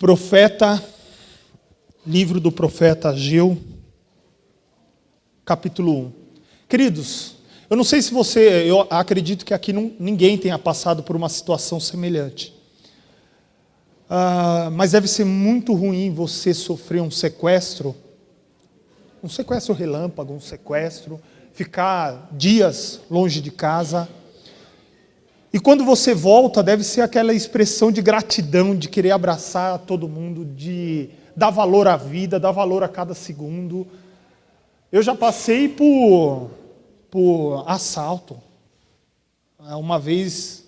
Profeta, livro do profeta Ageu, capítulo 1. Queridos, eu não sei se eu acredito que aqui ninguém tenha passado por uma situação semelhante. Mas deve ser muito ruim você sofrer um sequestro relâmpago, um sequestro, ficar dias longe de casa. E quando você volta, deve ser aquela expressão de gratidão, de querer abraçar todo mundo, de dar valor à vida, dar valor a cada segundo. Eu já passei por assalto. Uma vez,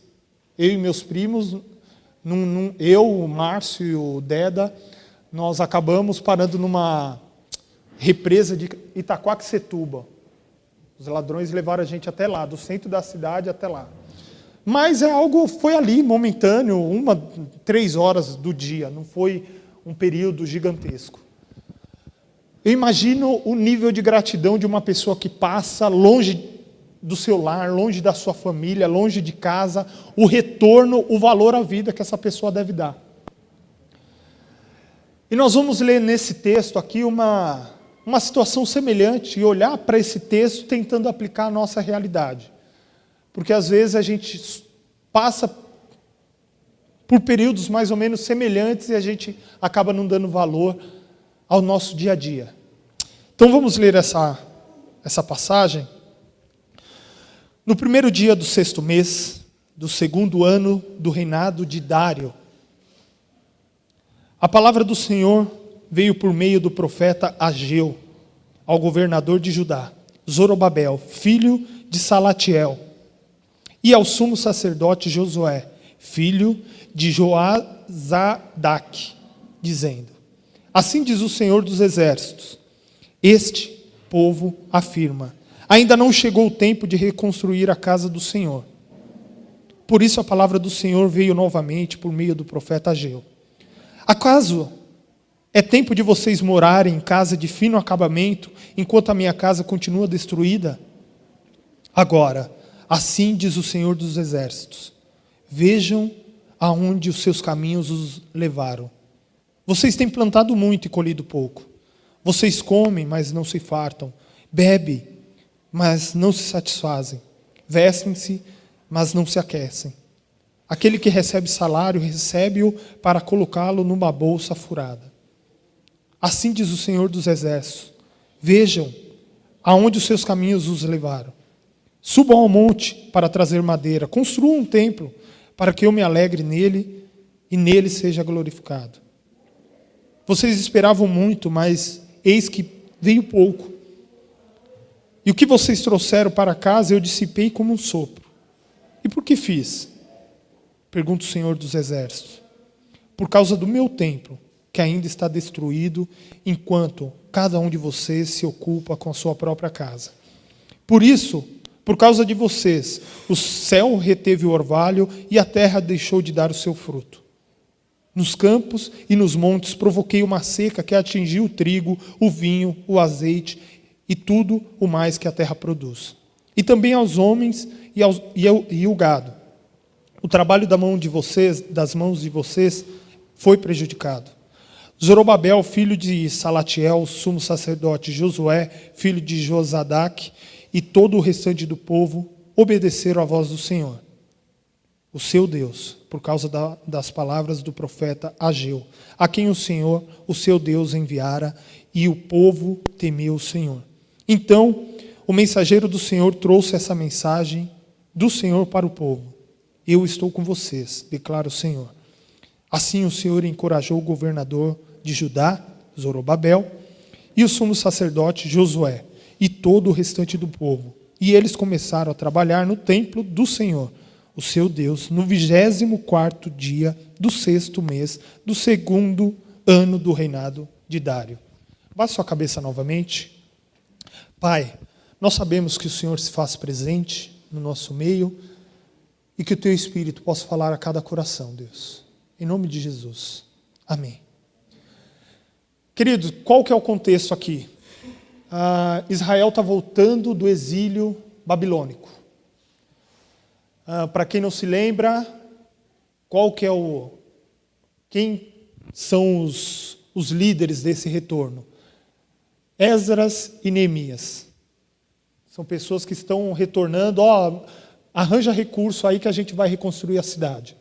eu e meus primos, eu, o Márcio e o Deda, nós acabamos parando numa represa de Itaquaquecetuba. Os ladrões levaram a gente até lá, do centro da cidade até lá. Mas foi ali, momentâneo, 3 horas do dia, não foi um período gigantesco. Eu imagino o nível de gratidão de uma pessoa que passa longe do seu lar, longe da sua família, longe de casa, o retorno, o valor à vida que essa pessoa deve dar. E nós vamos ler nesse texto aqui uma situação semelhante e olhar para esse texto tentando aplicar a nossa realidade. Porque às vezes a gente passa por períodos mais ou menos semelhantes e a gente acaba não dando valor ao nosso dia a dia. Então vamos ler essa passagem. No primeiro dia do 6º mês, do 2º ano do reinado de Dário, a palavra do Senhor veio por meio do profeta Ageu, ao governador de Judá, Zorobabel, filho de Salatiel, e ao sumo sacerdote Josué, filho de Joazadaque, dizendo: assim diz o Senhor dos Exércitos, este povo afirma, ainda não chegou o tempo de reconstruir a casa do Senhor. Por isso a palavra do Senhor veio novamente por meio do profeta Ageu. Acaso é tempo de vocês morarem em casa de fino acabamento, enquanto a minha casa continua destruída? Agora, assim diz o Senhor dos Exércitos, vejam aonde os seus caminhos os levaram. Vocês têm plantado muito e colhido pouco. Vocês comem, mas não se fartam. Bebem, mas não se satisfazem. Vestem-se, mas não se aquecem. Aquele que recebe salário, recebe-o para colocá-lo numa bolsa furada. Assim diz o Senhor dos Exércitos, vejam aonde os seus caminhos os levaram. Subam ao monte para trazer madeira, construam um templo para que eu me alegre nele e nele seja glorificado. Vocês esperavam muito, mas eis que veio pouco. E o que vocês trouxeram para casa eu dissipei como um sopro. E por que fiz? Pergunta o Senhor dos Exércitos. Por causa do meu templo, que ainda está destruído, enquanto cada um de vocês se ocupa com a sua própria casa. Por isso, por causa de vocês, o céu reteve o orvalho e a terra deixou de dar o seu fruto. Nos campos e nos montes provoquei uma seca que atingiu o trigo, o vinho, o azeite e tudo o mais que a terra produz. E também aos homens e o gado. O trabalho das mãos de vocês, foi prejudicado. Zorobabel, filho de Salatiel, sumo sacerdote, Josué, filho de Josadaque, e todo o restante do povo obedeceram à voz do Senhor, o seu Deus, por causa das palavras do profeta Ageu, a quem o Senhor, o seu Deus, enviara, e o povo temeu o Senhor. Então, o mensageiro do Senhor trouxe essa mensagem do Senhor para o povo. Eu estou com vocês, declara o Senhor. Assim o Senhor encorajou o governador de Judá, Zorobabel, e o sumo sacerdote Josué, e todo o restante do povo. E eles começaram a trabalhar no templo do Senhor, o seu Deus, no 24º dia do 6º mês, do 2º ano do reinado de Dário. Baixe sua cabeça novamente. Pai, nós sabemos que o Senhor se faz presente no nosso meio e que o Teu Espírito possa falar a cada coração, Deus. Em nome de Jesus. Amém. Queridos, qual que é o contexto aqui? Israel está voltando do exílio babilônico. Para quem não se lembra, qual que é quem são os líderes desse retorno? Esdras e Neemias. São pessoas que estão retornando, arranja recurso aí que a gente vai reconstruir a cidade.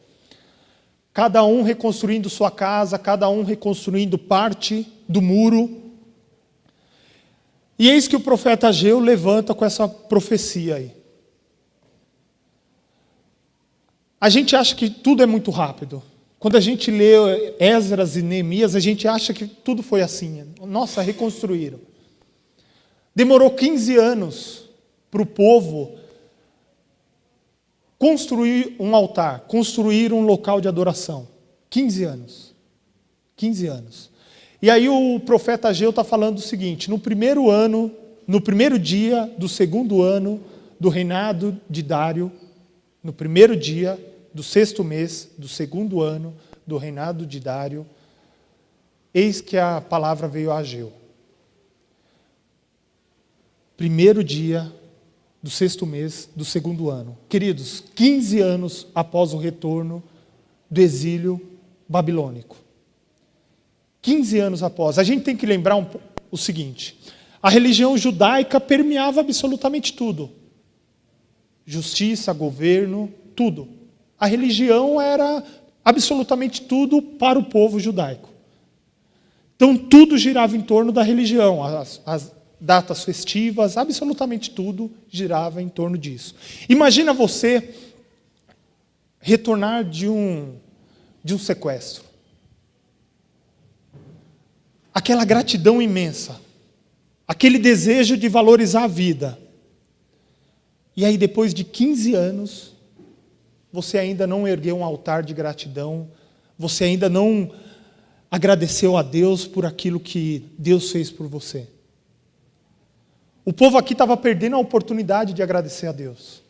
Cada um reconstruindo sua casa, cada um reconstruindo parte do muro. E eis que o profeta Ageu levanta com essa profecia aí. A gente acha que tudo é muito rápido. Quando a gente lê Esdras e Neemias, a gente acha que tudo foi assim. Nossa, reconstruíram. Demorou 15 anos para o povo construir um altar, construir um local de adoração. 15 anos. 15 anos. E aí o profeta Ageu está falando o seguinte: no primeiro dia do segundo ano do reinado de Dário, no primeiro dia do sexto mês do segundo ano do reinado de Dário, eis que a palavra veio a Ageu. Primeiro dia do sexto mês do segundo ano. Queridos, 15 anos após o retorno do exílio babilônico. 15 anos após. A gente tem que lembrar o seguinte: a religião judaica permeava absolutamente tudo. Justiça, governo, tudo. A religião era absolutamente tudo para o povo judaico. Então tudo girava em torno da religião. As datas festivas, absolutamente tudo girava em torno disso. Imagina você retornar de um sequestro. Aquela gratidão imensa, aquele desejo de valorizar a vida. E aí depois de 15 anos, você ainda não ergueu um altar de gratidão, você ainda não agradeceu a Deus por aquilo que Deus fez por você. O povo aqui estava perdendo a oportunidade de agradecer a Deus.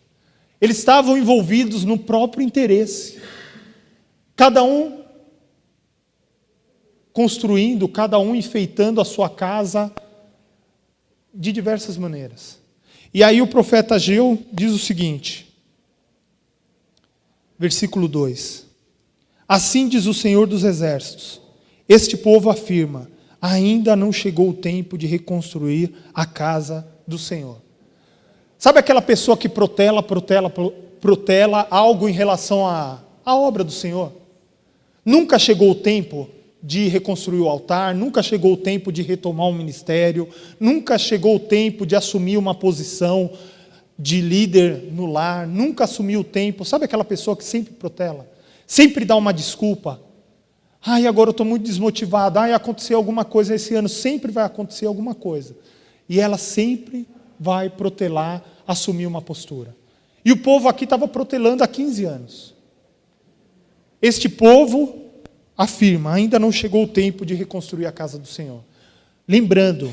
Eles estavam envolvidos no próprio interesse. Cada um construindo, cada um enfeitando a sua casa de diversas maneiras. E aí o profeta Ageu diz o seguinte, versículo 2: assim diz o Senhor dos Exércitos, este povo afirma, ainda não chegou o tempo de reconstruir a casa do Senhor. Sabe aquela pessoa que protela algo em relação à obra do Senhor? Nunca chegou o tempo de reconstruir o altar, nunca chegou o tempo de retomar um ministério, nunca chegou o tempo de assumir uma posição de líder no lar, nunca assumiu o tempo. Sabe aquela pessoa que sempre protela? Sempre dá uma desculpa. Ai, agora eu estou muito desmotivado. Ai, aconteceu alguma coisa esse ano. Sempre vai acontecer alguma coisa. E ela sempre vai protelar, assumir uma postura. E o povo aqui estava protelando há 15 anos. Este povo afirma, ainda não chegou o tempo de reconstruir a casa do Senhor. Lembrando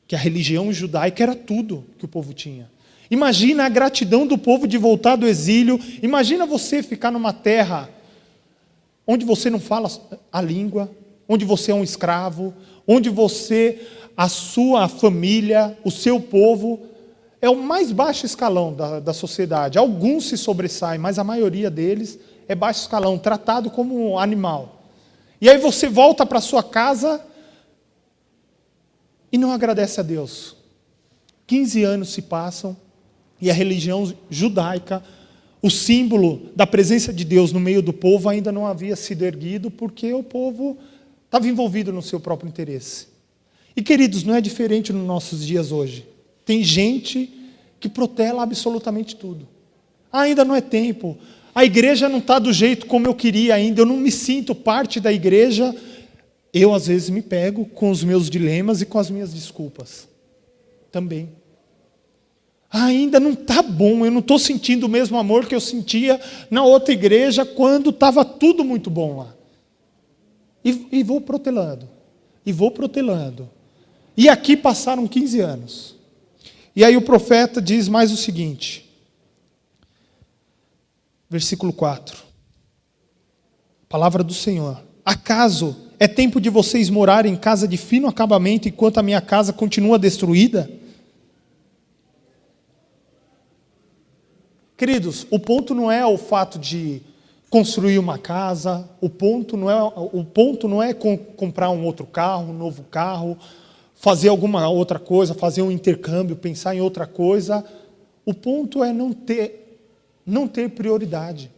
que a religião judaica era tudo que o povo tinha. Imagina a gratidão do povo de voltar do exílio. Imagina você ficar numa terra onde você não fala a língua, onde você é um escravo, onde você, a sua família, o seu povo, é o mais baixo escalão da sociedade. Alguns se sobressaem, mas a maioria deles é baixo escalão, tratado como um animal. E aí você volta para sua casa e não agradece a Deus. 15 anos se passam e a religião judaica, o símbolo da presença de Deus no meio do povo ainda não havia sido erguido, porque o povo estava envolvido no seu próprio interesse. E queridos, não é diferente nos nossos dias hoje. Tem gente que protela absolutamente tudo. Ainda não é tempo. A igreja não está do jeito como eu queria ainda. Eu não me sinto parte da igreja. Eu, às vezes, me pego com os meus dilemas e com as minhas desculpas. Também. Ainda não está bom. Eu não estou sentindo o mesmo amor que eu sentia na outra igreja quando estava tudo muito bom lá. E vou protelando. E vou protelando. E aqui passaram 15 anos. E aí o profeta diz mais o seguinte. Versículo 4. Palavra do Senhor. Acaso é tempo de vocês morarem em casa de fino acabamento enquanto a minha casa continua destruída? Queridos, o ponto não é o fato de construir uma casa, o ponto não é comprar um outro carro, um novo carro, fazer alguma outra coisa, fazer um intercâmbio, pensar em outra coisa. O ponto é não ter prioridade.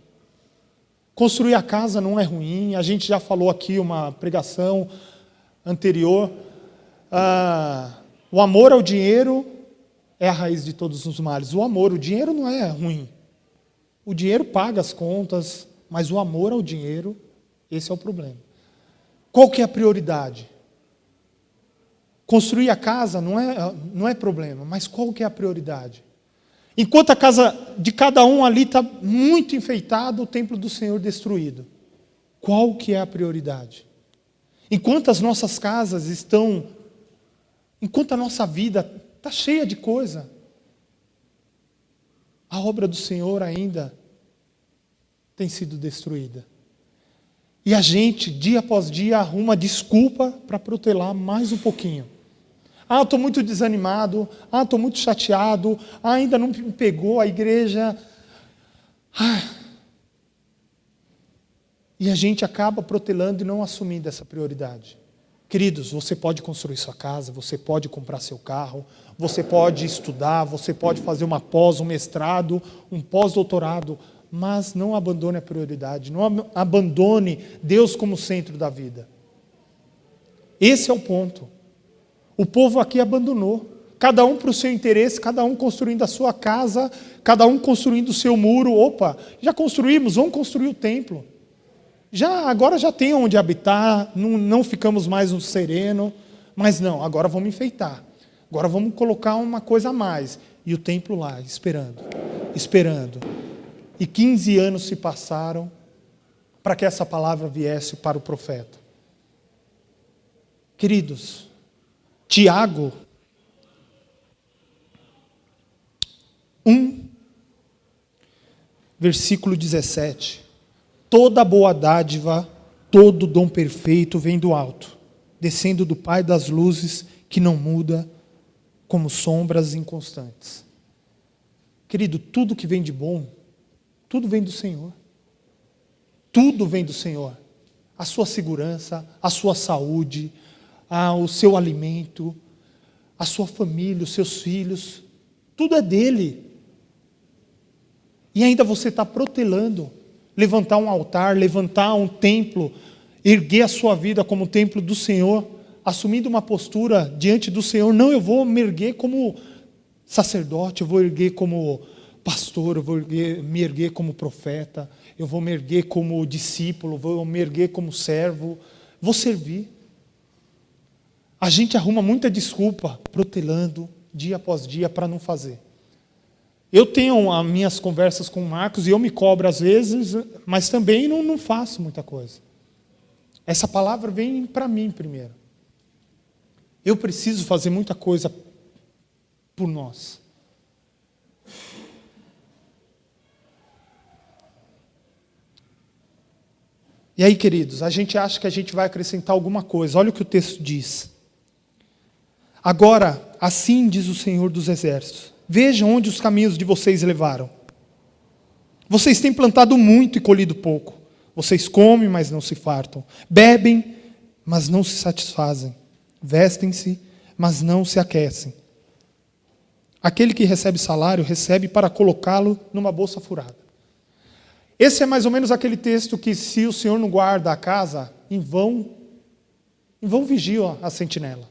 Construir a casa não é ruim, a gente já falou aqui uma pregação anterior. O amor ao dinheiro é a raiz de todos os males. O dinheiro não é ruim. O dinheiro paga as contas, mas o amor ao dinheiro, esse é o problema. Qual que é a prioridade? Construir a casa não é problema, mas qual que é a prioridade? Enquanto a casa de cada um ali está muito enfeitada, o templo do Senhor destruído. Qual que é a prioridade? Enquanto as nossas casas enquanto a nossa vida está cheia de coisa, a obra do Senhor ainda tem sido destruída. E a gente, dia após dia, arruma desculpa para protelar mais um pouquinho. Estou muito desanimado. Estou muito chateado. Ainda não me pegou a igreja. E a gente acaba protelando e não assumindo essa prioridade. Queridos, você pode construir sua casa, você pode comprar seu carro, você pode estudar, você pode fazer uma pós, um mestrado, um pós-doutorado, mas não abandone a prioridade, não abandone Deus como centro da vida. Esse é o ponto. O povo aqui abandonou. Cada um para o seu interesse, cada um construindo a sua casa, cada um construindo o seu muro. Opa, já construímos, vamos construir o templo. Agora já tem onde habitar, não ficamos mais no sereno, mas não, agora vamos enfeitar. Agora vamos colocar uma coisa a mais. E o templo lá, esperando. E 15 anos se passaram para que essa palavra viesse para o profeta. Queridos, Tiago 1, versículo 17. Toda boa dádiva, todo dom perfeito vem do alto, descendo do Pai das luzes, que não muda, como sombras inconstantes. Querido, tudo que vem de bom, tudo vem do Senhor. Tudo vem do Senhor. A sua segurança, a sua saúde, o seu alimento, a sua família, os seus filhos, tudo é dele. E ainda você está protelando, levantar um altar, levantar um templo, erguer a sua vida como templo do Senhor, assumindo uma postura diante do Senhor. Não, eu vou me erguer como sacerdote, eu vou erguer como pastor, eu vou me erguer como profeta, eu vou me erguer como discípulo, vou me erguer como servo, vou servir. A gente arruma muita desculpa, protelando, dia após dia, para não fazer. Eu tenho as minhas conversas com o Marcos e eu me cobro às vezes, mas também não faço muita coisa. Essa palavra vem para mim primeiro. Eu preciso fazer muita coisa por nós. E aí, queridos, a gente acha que a gente vai acrescentar alguma coisa. Olha o que o texto diz. Agora, assim diz o Senhor dos Exércitos. Vejam onde os caminhos de vocês levaram. Vocês têm plantado muito e colhido pouco. Vocês comem, mas não se fartam. Bebem, mas não se satisfazem. Vestem-se, mas não se aquecem. Aquele que recebe salário, recebe para colocá-lo numa bolsa furada. Esse é mais ou menos aquele texto que, se o Senhor não guarda a casa, em vão vigia a sentinela.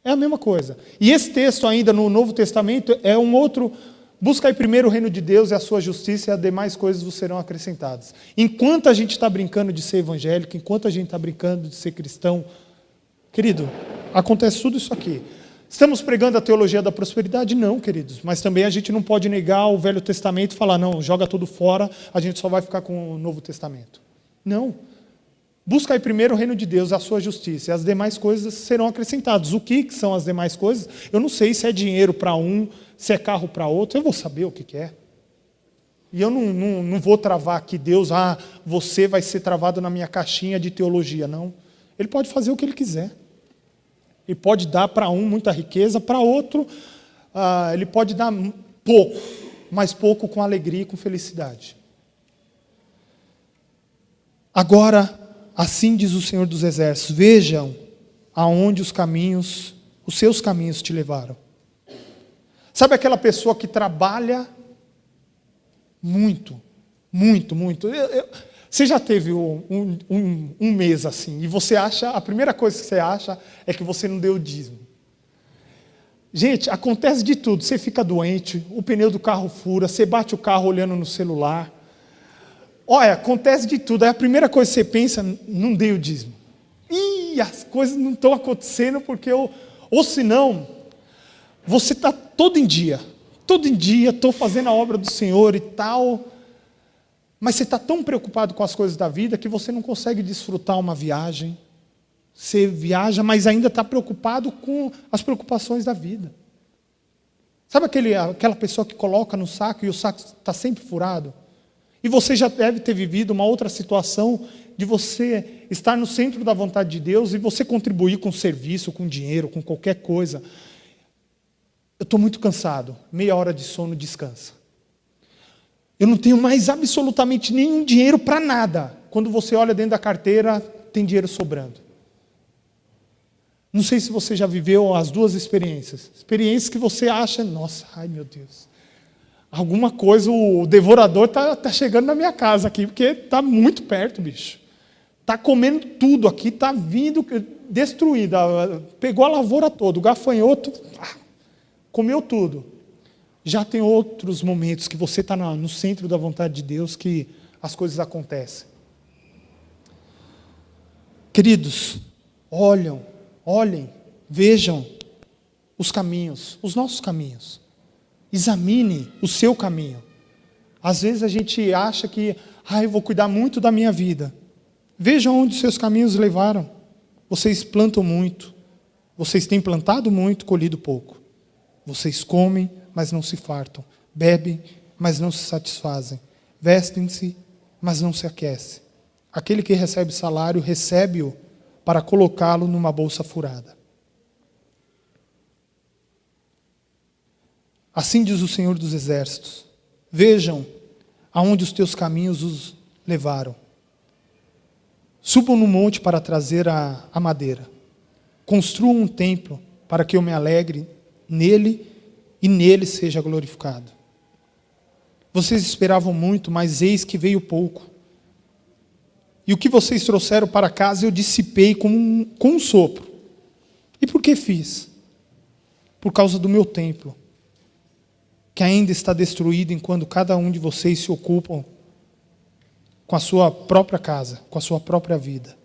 É a mesma coisa. E esse texto ainda no Novo Testamento é um outro. Busca aí primeiro o reino de Deus e a sua justiça, e as demais coisas vos serão acrescentadas. Enquanto a gente está brincando de ser evangélico, enquanto a gente está brincando de ser cristão, querido, acontece tudo isso aqui. Estamos pregando a teologia da prosperidade? Não, queridos. Mas também a gente não pode negar o Velho Testamento e falar, não, joga tudo fora, a gente só vai ficar com o Novo Testamento. Não. Busca aí primeiro o reino de Deus, a sua justiça, e as demais coisas serão acrescentadas. O que são as demais coisas? Eu não sei se é dinheiro para um, se é carro para outro, eu vou saber o que é. E eu não vou travar aqui Deus, você vai ser travado na minha caixinha de teologia, não. Ele pode fazer o que ele quiser. Ele pode dar para um muita riqueza, para outro, ele pode dar pouco, mas pouco com alegria e com felicidade. Agora, assim diz o Senhor dos Exércitos: vejam aonde os seus caminhos te levaram. Sabe aquela pessoa que trabalha muito, muito, muito? Você já teve um mês assim, e você acha, a primeira coisa que você acha é que você não deu o dízimo. Gente, acontece de tudo. Você fica doente, o pneu do carro fura, você bate o carro olhando no celular. Olha, acontece de tudo. Aí a primeira coisa que você pensa, não dei o dízimo. Ih, as coisas não estão acontecendo porque eu... Ou senão, você está todo em dia, estou fazendo a obra do Senhor e tal, mas você está tão preocupado com as coisas da vida que você não consegue desfrutar uma viagem. Você viaja, mas ainda está preocupado com as preocupações da vida. Sabe aquela pessoa que coloca no saco e o saco está sempre furado? E você já deve ter vivido uma outra situação de você estar no centro da vontade de Deus e você contribuir com serviço, com dinheiro, com qualquer coisa. Eu estou muito cansado, meia hora de sono, descansa. Eu não tenho mais absolutamente nenhum dinheiro para nada. Quando você olha dentro da carteira, tem dinheiro sobrando. Não sei se você já viveu as duas experiências. Experiências que você acha, nossa, ai meu Deus, alguma coisa, o devorador está chegando na minha casa aqui, porque está muito perto, bicho. Está comendo tudo aqui, está vindo destruída. Pegou a lavoura toda, o gafanhoto, comeu tudo. Já tem outros momentos que você está no centro da vontade de Deus, que as coisas acontecem. Queridos, olhem, vejam os caminhos, os nossos caminhos. Examine o seu caminho. Às vezes a gente acha que, eu vou cuidar muito da minha vida. Vejam onde seus caminhos levaram. Vocês plantam muito. Vocês têm plantado muito, colhido pouco. Vocês comem, mas não se fartam. Bebem, mas não se satisfazem. Vestem-se, mas não se aquecem. Aquele que recebe salário, recebe-o para colocá-lo numa bolsa furada. Assim diz o Senhor dos Exércitos: vejam aonde os teus caminhos os levaram. Subam no monte para trazer a madeira. Construam um templo para que eu me alegre nele e nele seja glorificado. Vocês esperavam muito, mas eis que veio pouco. E o que vocês trouxeram para casa eu dissipei com um sopro. E por que fiz? Por causa do meu templo, que ainda está destruído enquanto cada um de vocês se ocupam com a sua própria casa, com a sua própria vida.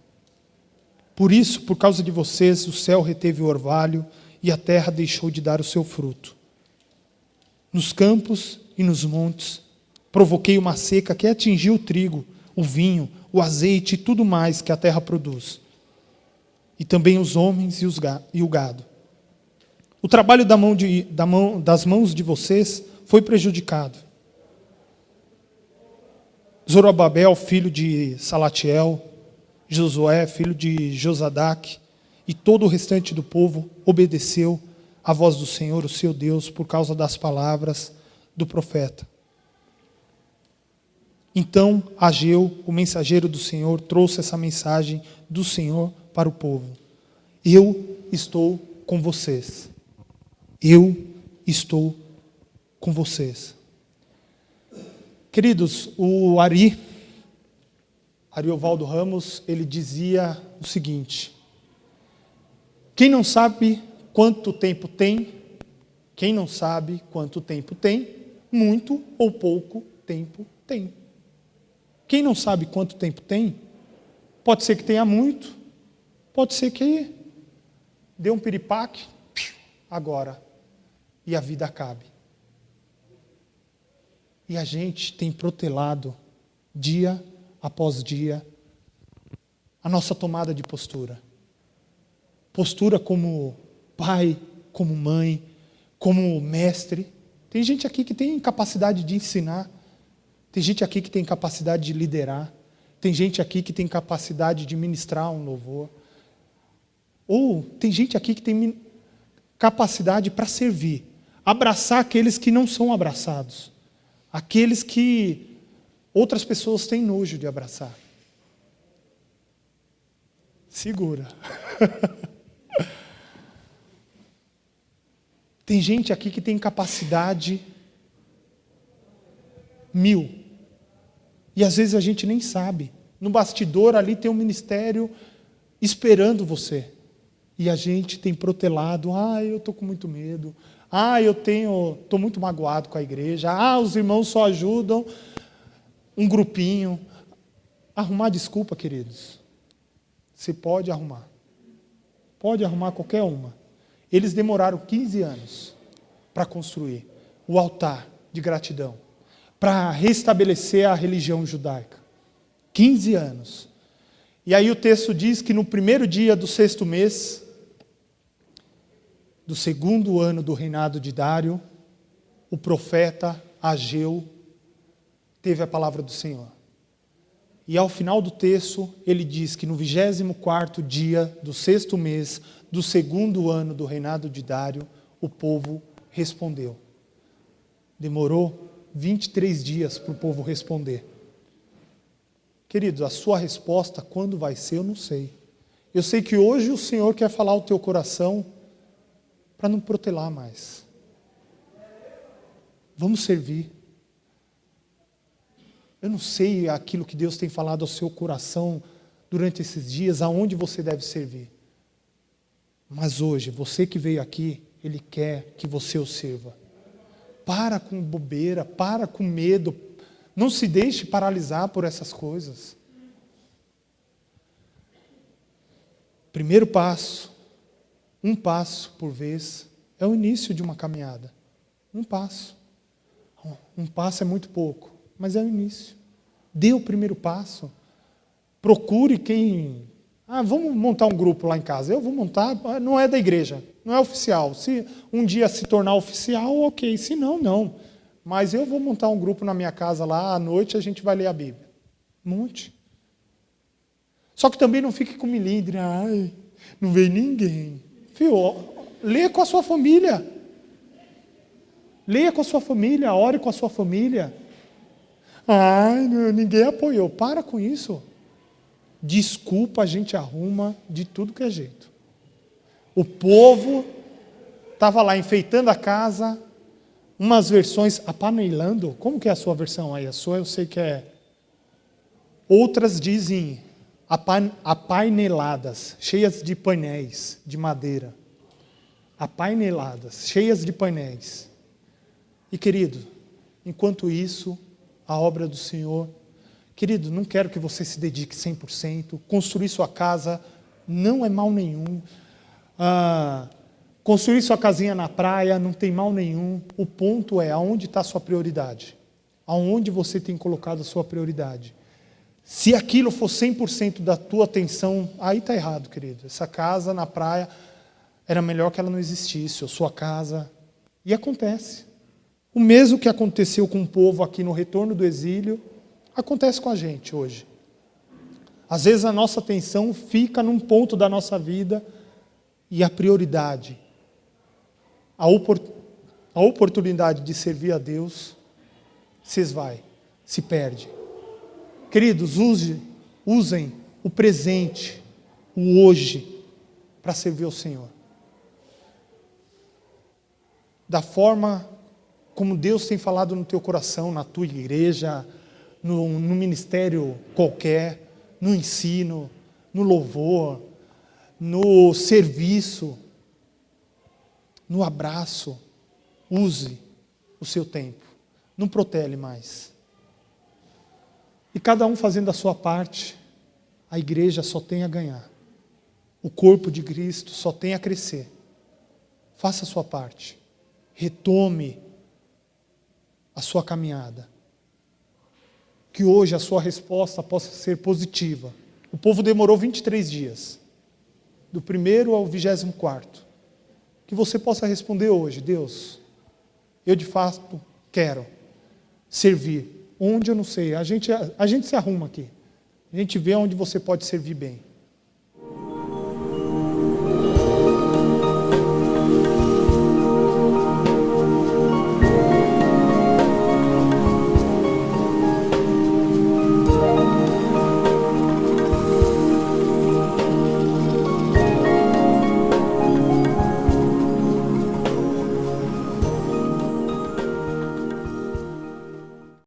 Por isso, por causa de vocês, o céu reteve o orvalho e a terra deixou de dar o seu fruto. Nos campos e nos montes, provoquei uma seca que atingiu o trigo, o vinho, o azeite e tudo mais que a terra produz. E também os homens e o gado. O trabalho das mãos de vocês foi prejudicado. Zorobabel, filho de Salatiel, Josué, filho de Josadaque, e todo o restante do povo obedeceu à voz do Senhor, o seu Deus, por causa das palavras do profeta. Então Ageu, o mensageiro do Senhor, trouxe essa mensagem do Senhor para o povo: eu estou com vocês. Eu estou com vocês. Queridos, o Ariovaldo Ramos, ele dizia o seguinte: quem não sabe quanto tempo tem, muito ou pouco tempo tem. Quem não sabe quanto tempo tem, pode ser que tenha muito, pode ser que dê um piripaque agora e a vida acabe. E a gente tem protelado dia após dia a nossa tomada de postura. Postura como pai, como mãe, como mestre. Tem gente aqui que tem capacidade de ensinar. Tem gente aqui que tem capacidade de liderar. Tem gente aqui que tem capacidade de ministrar um louvor. Ou tem gente aqui que tem capacidade para servir. Abraçar aqueles que não são abraçados. Aqueles que outras pessoas têm nojo de abraçar. Segura. Tem gente aqui que tem capacidade 1000. E às vezes a gente nem sabe. No bastidor ali tem um ministério esperando você. E a gente tem protelado, eu estou com muito medo. Estou muito magoado com a igreja. Os irmãos só ajudam um grupinho. Arrumar desculpa, queridos. Você pode arrumar. Pode arrumar qualquer uma. Eles demoraram 15 anos para construir o altar de gratidão, para restabelecer a religião judaica. 15 anos. E aí o texto diz que no primeiro dia do 6º mês, do 2º ano do reinado de Dário, o profeta Ageu teve a palavra do Senhor. E ao final do texto, ele diz que no 24º dia do 6º mês, do 2º ano do reinado de Dário, o povo respondeu. Demorou 23 dias para o povo responder. Queridos, a sua resposta, quando vai ser, eu não sei. Eu sei que hoje o Senhor quer falar ao teu coração para não protelar mais. Vamos servir. Eu não sei aquilo que Deus tem falado ao seu coração durante esses dias, aonde você deve servir. Mas hoje, você que veio aqui, Ele quer que você o sirva. Para com bobeira, para com medo. Não se deixe paralisar por essas coisas. Primeiro passo, um passo por vez, é o início de uma caminhada. Um passo. Um passo é muito pouco, mas é o início. Dê o primeiro passo. Procure quem... vamos montar um grupo lá em casa. Eu vou montar, não é da igreja, não é oficial. Se um dia se tornar oficial, ok. Se não, não. Mas eu vou montar um grupo na minha casa lá, à noite a gente vai ler a Bíblia. Monte. Só que também não fique com milindre. Não veio ninguém. Filho, leia com a sua família. Leia com a sua família, ore com a sua família. Ninguém apoiou. Para com isso. Desculpa, a gente arruma de tudo que é jeito. O povo estava lá enfeitando a casa, umas versões apanelando. Como que é a sua versão aí? A sua eu sei que é... Outras dizem apaineladas, cheias de painéis de madeira. Apaineladas, cheias de painéis. E querido, enquanto isso, a obra do Senhor... Querido, não quero que você se dedique 100%. Construir sua casa não é mal nenhum. Construir sua casinha na praia não tem mal nenhum. O ponto é aonde está a sua prioridade. Aonde você tem colocado a sua prioridade. Se aquilo for 100% da tua atenção, aí está errado, querido. Essa casa na praia era melhor que ela não existisse. Ou sua casa. E acontece. O mesmo que aconteceu com o povo aqui no retorno do exílio, acontece com a gente hoje. Às vezes a nossa atenção fica num ponto da nossa vida e a prioridade, a oportunidade de servir a Deus se esvai, se perde. Queridos, usem o presente, o hoje, para servir ao Senhor. Da forma como Deus tem falado no teu coração, na tua igreja, no ministério qualquer, no ensino, no louvor, no serviço, no abraço. Use o seu tempo. Não protele mais. E cada um fazendo a sua parte, a igreja só tem a ganhar. O corpo de Cristo só tem a crescer. Faça a sua parte. Retome a sua caminhada. Que hoje a sua resposta possa ser positiva. O povo demorou 23 dias. Do 1º ao 24º. Que você possa responder hoje: Deus, eu de fato quero servir. Onde eu não sei. A gente se arruma aqui. A gente vê onde você pode servir bem.